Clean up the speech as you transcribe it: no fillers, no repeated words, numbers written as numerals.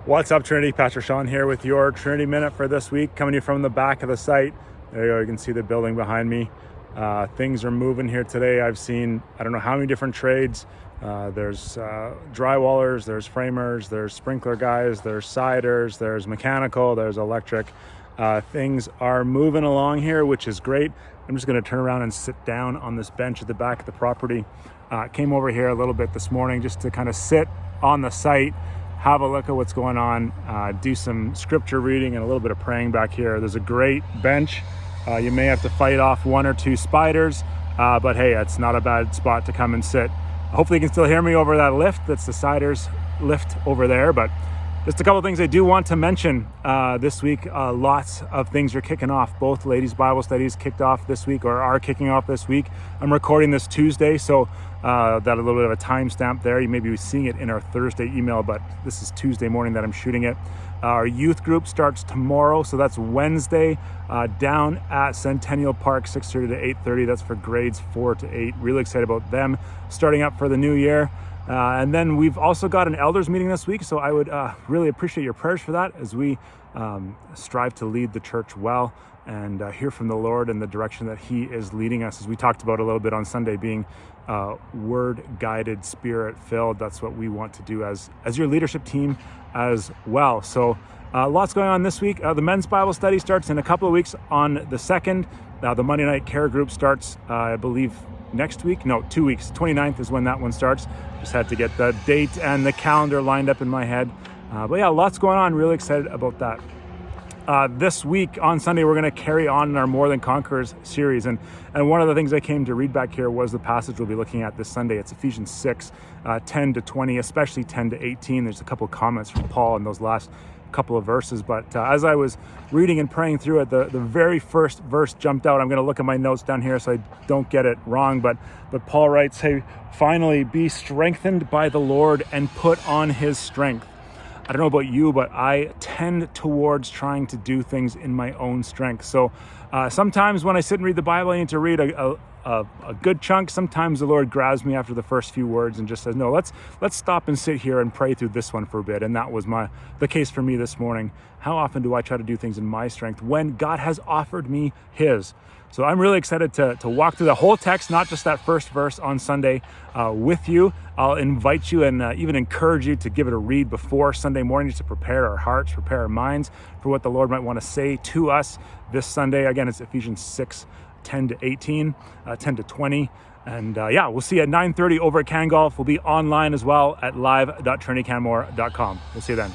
What's up, Trinity? Pastor Sean here with your Trinity Minute for this week, coming to you from the back of the site. There you go, you can see the building behind me. Things are moving here today. I've seen, I don't know how many different trades. There's drywallers, there's framers, there's sprinkler guys, there's siders, there's mechanical, there's electric. Things are moving along here, which is great. I'm just gonna turn around and sit down on this bench at the back of the property. Came over here a little bit this morning just to kind of sit on the site, have a look at what's going on, do some scripture reading and a little bit of praying back here. There's a great bench. You may have to fight off one or two spiders, but hey, it's not a bad spot to come and sit. Hopefully you can still hear me over that lift. That's the siders lift over there, but just a couple of things I do want to mention this week. Lots of things are kicking off. Both ladies' Bible studies kicked off this week or are kicking off this week. I'm recording this Tuesday, so that a little bit of a timestamp there. You may be seeing it in our Thursday email, but this is Tuesday morning that I'm shooting it. Our youth group starts tomorrow, so that's Wednesday, down at Centennial Park, 6:30 to 8:30. That's for grades 4 to 8. Really excited about them starting up for the new year. And then we've also got an elders meeting this week, so I would really appreciate your prayers for that as we strive to lead the church well and hear from the Lord in the direction that He is leading us. As we talked about a little bit on Sunday, being word-guided, spirit-filled. That's what we want to do as your leadership team as well. So lots going on this week. The men's Bible study starts in a couple of weeks on the 2nd. The Monday night care group starts, I believe, next week. No, 2 weeks. 29th is when that one starts. Just had to get the date and the calendar lined up in my head. But yeah, lots going on. Really excited about that. This week on Sunday, we're going to carry on in our More Than Conquerors series. And one of the things I came to read back here was the passage we'll be looking at this Sunday. It's Ephesians 6, 10 to 20, especially 10 to 18. There's a couple of comments from Paul in those last couple of verses. But as I was reading and praying through it, the very first verse jumped out. I'm going to look at my notes down here so I don't get it wrong. But Paul writes, hey, finally be strengthened by the Lord and put on His strength. I don't know about you, but I tend towards trying to do things in my own strength. So sometimes when I sit and read the Bible, I need to read a good chunk. Sometimes the Lord grabs me after the first few words and just says, no, let's stop and sit here and pray through this one for a bit. And that was the case for me this morning. How often do I try to do things in my strength when God has offered me His? So I'm really excited to walk through the whole text, not just that first verse on Sunday with you. I'll invite you and even encourage you to give it a read before Sunday morning just to prepare our hearts, prepare our minds for what the Lord might want to say to us this Sunday. Again, it's Ephesians 6, 10 to 18, 10 to 20. And yeah, we'll see you at 9:30 over at CanGolf. We'll be online as well at live.trinitycanmore.com. We'll see you then.